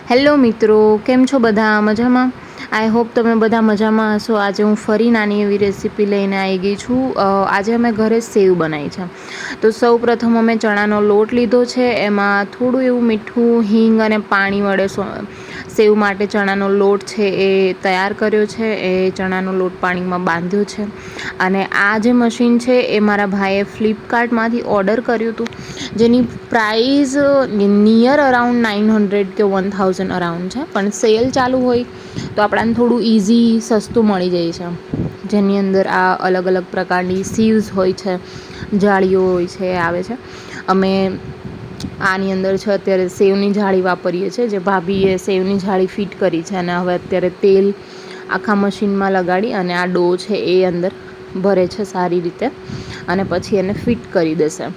Hello મિત્રો, કેમ છો બધા? મજામાં? આઈ હોપ તમે બધા મજામાં હશો. આજે હું ફરી નાની એવી રેસીપી લઈને આવી ગઈ છું. આજે અમે ઘરે સેવ બનાવી છે. તો સૌ પ્રથમ અમે ચણાનો લોટ લીધો છે. એમાં થોડું એવું મીઠું, હિંગ અને પાણી વડે સેવ માટે ચણાનો લોટ છે એ તૈયાર કર્યો છે. એ ચણાનો લોટ પાણીમાં બાંધ્યો છે. અને આ જે મશીન છે એ મારા ભાઈએ ફ્લિપકાર્ટમાંથી ઓર્ડર કર્યું હતું, જેની પ્રાઇઝ નિયર અરાઉન્ડ 900 કે 1000 અરાઉન્ડ છે. પણ સેલ ચાલુ હોય તો આપણાને થોડું ઇઝી સસ્તું મળી જાય છે. જેની અંદર આ અલગ અલગ પ્રકારની સીવ્સ હોય છે, જાળીઓ હોય છે, એ આવે છે. અમે આની અંદર છે અત્યારે સેવની જાળી વાપરીએ છીએ, જે ભાભીએ સેવની જાળી ફિટ કરી છે. અને હવે અત્યારે તેલ આખા મશીનમાં લગાડી અને આ ડો છે એ અંદર ભરે છે સારી રીતે, અને પછી એને ફિટ કરી દેશે.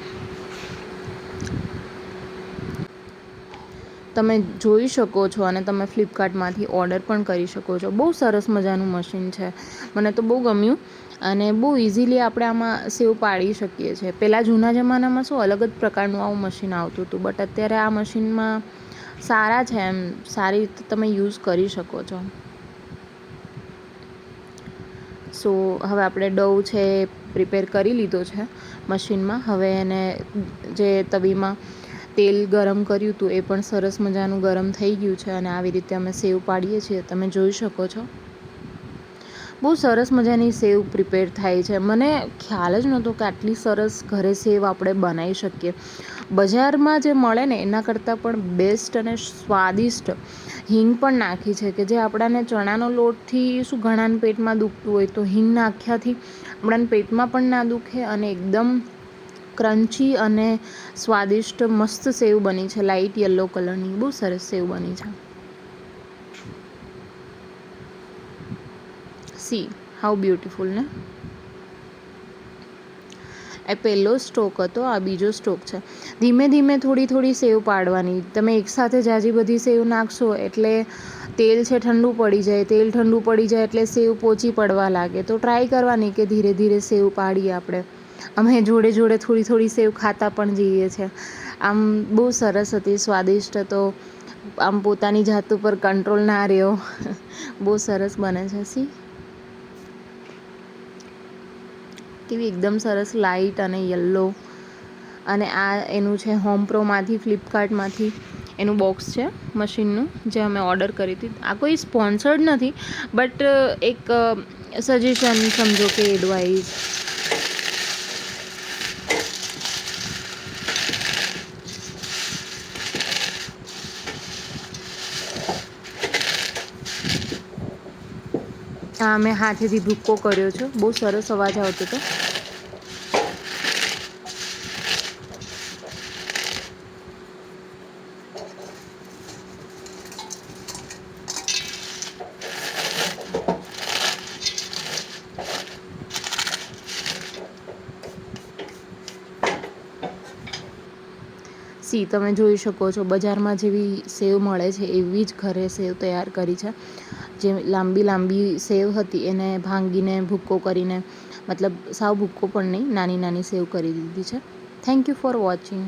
તમે જોઈ શકો છો અને તમે ફ્લિપકાર્ટમાંથી ઓર્ડર પણ કરી શકો છો. બહુ સરસ મજાનું મશીન છે, મને તો બહુ ગમ્યું. અને બહુ ઇઝીલી આપણે આમાં સેવ પાડી શકીએ છીએ. પહેલાં જૂના જમાનામાં શું અલગ જ પ્રકારનું આવું મશીન આવતું હતું, બટ અત્યારે આ મશીનમાં સારા છે, એમ સારી રીતે તમે યુઝ કરી શકો છો. સો હવે આપણે ડો છે પ્રિપેર કરી લીધો છે મશીનમાં. હવે એને જે તવીમાં તેલ ગરમ કર્યું હતું એ પણ સરસ મજાનું ગરમ થઈ ગયું છે. અને આવી રીતે અમે સેવ પાડીએ છીએ, તમે જોઈ શકો છો. બહુ સરસ મજાની સેવ પ્રિપેર થાય છે. મને ખ્યાલ જ નહોતો કે આટલી સરસ ઘરે સેવ આપણે બનાવી શકીએ. બજારમાં જે મળે ને એના કરતાં પણ બેસ્ટ અને સ્વાદિષ્ટ હિંગ પણ નાખી છે, કે જે આપણાને ચણાનો લોટથી શું ઘણાને પેટમાં દુખતું હોય, તો હિંગ નાખ્યાથી આપણાને પેટમાં પણ ના દુખે અને એકદમ ક્રન્ચી અને સ્વાદિષ્ટ મસ્ત સેવ બની છે. લાઇટ યલો કલરની બહુ સરસ સેવ બની છે. સી હાઉ બ્યુટીફુલ ને! એ પહેલો સ્ટ્રોક હતો, આ બીજો સ્ટ્રોક છે. ધીમે ધીમે થોડી થોડી સેવ પાડવાની. તમે એકસાથે જાજી બધી સેવ નાખશો એટલે તેલ છે ઠંડુ પડી જાય. તેલ ઠંડુ પડી જાય એટલે સેવ પોચી પડવા લાગે. તો ટ્રાય કરવાની કે ધીરે ધીરે સેવ પાડીએ આપણે. અમે જોડે જોડે થોડી થોડી સેવ ખાતા પણ જઈએ છીએ. આમ બહુ સરસ હતી, સ્વાદિષ્ટ. તો આમ પોતાની જાત ઉપર કંટ્રોલ ના રહ્યો. બહુ સરસ બને છે. સી કેવી એકદમ સરસ લાઇટ અને યલો. અને આ એનું છે હોમ પ્રોમાંથી, ફ્લિપકાર્ટમાંથી એનું બોક્સ છે મશીનનું, જે અમે ઓર્ડર કરી હતી. આ કોઈ સ્પોન્સર્ડ નથી, બટ એક સજેશન સમજો કે એડવાઇસ. આ મેં હાથેથી ભૂક્કો કર્યો છે. બહુ સરસ અવાજ આવતો હતો. સી તમે જોઈ શકો છો, બજારમાં જેવી સેવ મળે છે એવી જ ઘરે સેવ તૈયાર કરી છે. જે લાંબી લાંબી સેવ હતી એને ભાંગીને ભૂક્કો કરીને, મતલબ સાવ ભૂક્કો પણ નહીં, નાની નાની સેવ કરી દીધી છે. Thank you for watching.